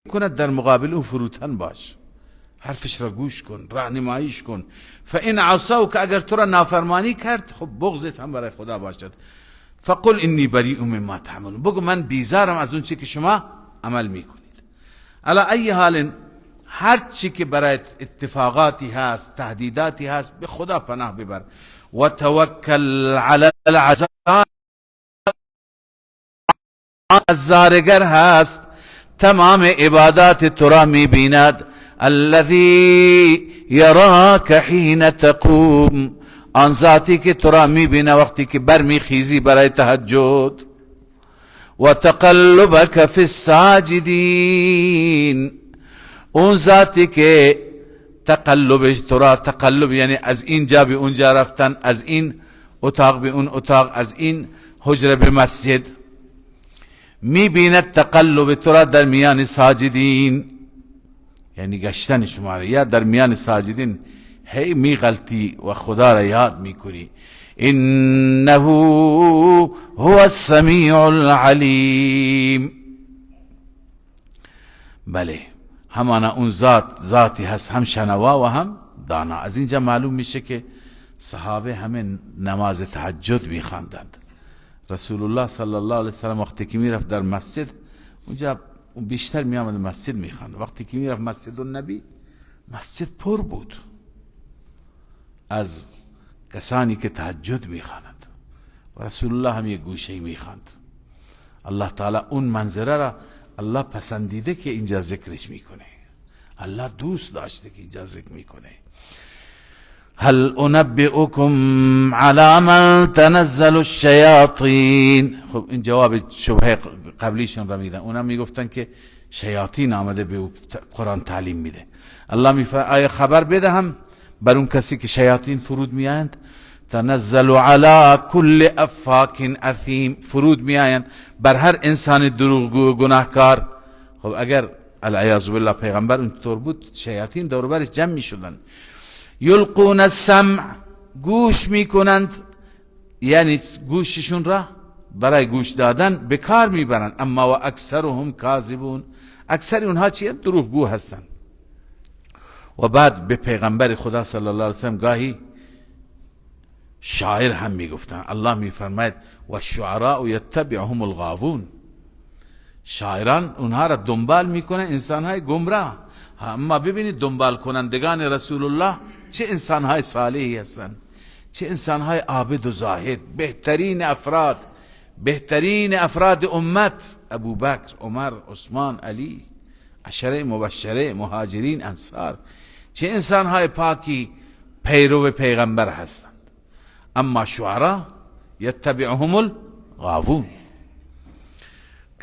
کند در مقابل او فروتن باش، حرفش را گوش کن، راهنماییش کن. فان عصوک، اگر تو را نافرمانی کرد، خب بغضت هم برای خدا باشد. فقل انی بریء مما تعملون، بگو من بیزارم از اون چی که شما عمل میکنید. علی ای حال، هر چی که برای اتفاقاتی هست، تهدیداتی هست، به خدا پناه ببر. و توکل علی العزیز، زارگر هست، تمام عبادات تو را میبیند. الذی یراک حین تقوم، آن ذاتی که تو را میبینه وقتی که برمیخیزی برای تهجد. و تقلبک فی الساجدین، اون ذاتی که تقلبش تو را، تقلب یعنی از اینجا به اونجا رفتن، از این اتاق به اون اتاق، از این حجره به مسجد، میبیند تقلب تو را در میان ساجدین، یعنی گشتن شما را، یا در میان ساجدین هی میغلطی و خدا را یاد میکنی. انه هو السمیع العلیم. بله، همانا اون ذاتی هست، هم شنوا و هم دانا. از اینجا معلوم میشه که صحابه همه نماز تهجد میخواندند. رسول الله صلی الله علیه وسلم وقتی که میرفت در مسجد، اونجا بیشتر میامد مسجد میخواند. وقتی که میرفت مسجد النبی، مسجد پر بود از کسانی که تهجد میخواند و رسول الله هم یک گوشه میخواند. الله تعالی اون منظره را الله پسندیده که اینجا ذکرش میکنه، الله دوست داشته که اینجا ذکر میکنه. هل انبئکم علی من تنزل الشیاطین. خب این جواب شبهه قبلیشون را میدن. اونا میگفتن که شیاطین آمده به قرآن تعلیم میده. الله میفرماید آیا خبر بدهم بر اون کسی که شیاطین فرود میایند؟ تنزل علی کل افاک اثیم، فرود میایند بر هر انسان دروغگو گناهکار. خب اگر العیاذ بالله پیغمبر اونطور بود، شیاطین دور برش جمع میشدند. یلقون السمع، گوش میکنند، یعنی گوششون را برای گوش دادن به کار میبرند. اما و اکثرهم کاذبون، اکثر اونها چیه؟ دروغگو هستند. و بعد به پیغمبر خدا صلی الله علیه وسلم گاهی شاعر هم میگفتن. الله میفرماید و الشعراء یتبعهم الغاوون، شاعران اونها را دنبال میکنه انسانهای گمراه. اما ببینید دنبال کنندگان رسول الله چه انسانهای صالحی هستند، چه انسانهای عابد و زاهد، بهترین افراد امت، ابو بکر، عمر، عثمان، علی، عشره مبشره، مهاجرین، انصار، چه انسانهای پاکی پیرو پیغمبر هستند. اما شعرا یتبعهم الغاوون،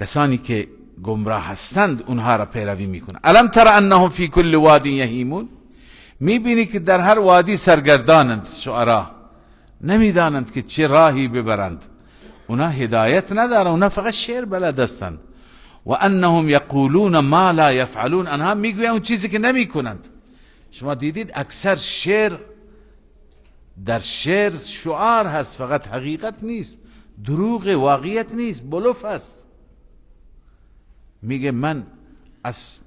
کسانی که گمراه هستند اونها را پیروی میکنند. الم تر انهم فی کل وادی یهیمون، میبینی که در هر وادی سرگردانند. شعرا نمیدانند که چه راهی ببرند، اونا هدایت ندارند، اونا فقط شعر بلد هستند. و انهم یقولون ما لا یفعلون، انها میگویند اون چیزی که نمیکنند. شما دیدید اکثر شعر، در شعر شعار هست، فقط حقیقت نیست، دروغ، واقعیت نیست، بلوف است. میگه من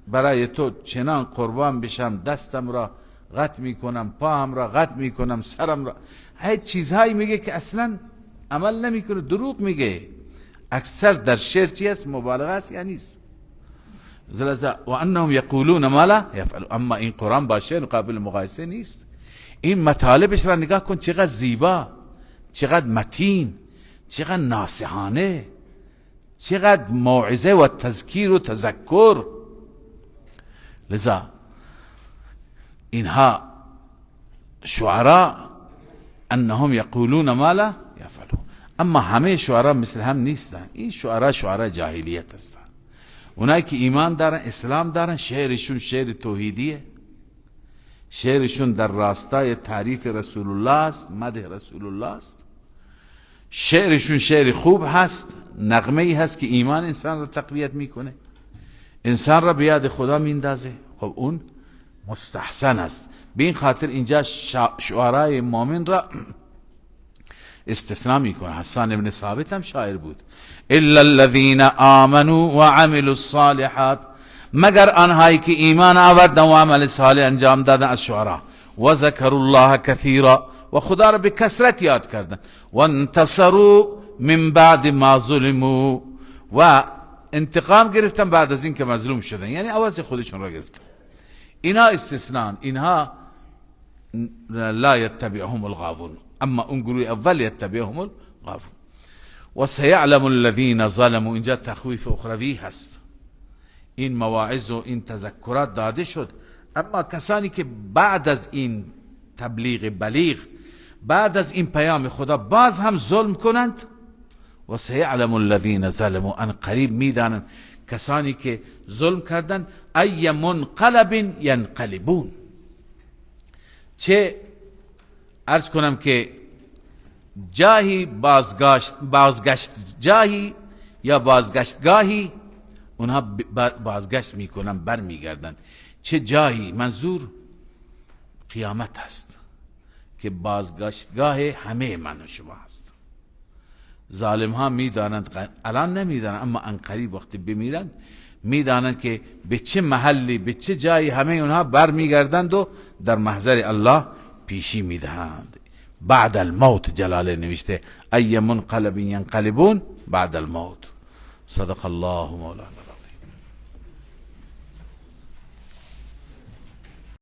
برای تو چنان قربان بشم، دستم را قطع میکنم، پاهم را قطع میکنم، سرم را، هیچ چیزهایی میگه که اصلا عمل نمیکنه، دروغ میگه. اکثر در شعر چی است؟ مبالغه است یا نیست؟ و انهم یقولون ما لا یفعلون. اما این قرآن با شعر قابل مقایسه نیست. این مطالبش را نگاه کن، چقدر زیبا، چقدر متین، چقدر ناصحانه، چقدر موعظه و تذکیر و تذکر. لذا اینها شعرا انهم یقولون ما لا یفعلون. اما همه شعرا مثل هم نیستن. این شعرا جاهلیت هستن. اونایی که ایمان دارن، اسلام دارن، شعرشون شعر توحیدیه، شعرشون در راستای تعریف رسول الله است، مدح رسول الله است. شعرشون شعر خوب هست، نغمه ای هست که ایمان انسان را تقویت میکنه، انسان را به یاد خدا میندازه. خب اون مستحسن است. به این خاطر اینجا شعرای مؤمن را استثناء میکنه. حسان ابن ثابت هم شاعر بود. الا الذين آمنوا وعملوا الصالحات، مگر آنهایی که ایمان آوردن و عمل صالح انجام دادن از شعرا. و ذکر الله کثیرا، و خدا را به کثرت یاد کردن. و انتصروا من بعد ما ظلموا، و انتقام گرفتن بعد از این که مظلوم شدن، یعنی عوض خودشون را گرفتن. اینها استثنان، اینها لا یتبعهم الغاوون، اما اون گروه اول یتبعهم الغاوون. و سیعلم الذین ظلموا، اینجا تخویف اخروی هست. این مواعظ و این تذکرات داده شد، اما کسانی که بعد از این تبلیغ بلیغ، بعد از این پیام خدا باز هم ظلم کنند، و سیعلم الذین ظلموا، ان قریب میدانند کسانی که ظلم کردند، ای منقلب ینقلبون، چه عرض کنم که جاهی بازگشت جاهی یا بازگشتگاهی اونها بازگشت میکنن، بر میگردن. چه جایی؟ منظور قیامت هست که بازگشتگاه همه من و شما هست. ظالم ها میدانند، الان نمیدانند، اما ان قریب وقتی بمیرند میدانند که به چه محلی، به چه جایی همه اونها بر میگردند و در محضر الله پیشی میدهند. بعد الموت، جلاله نوشته ای منقلب ینقلبون بعد الموت. صدق الله مولانا.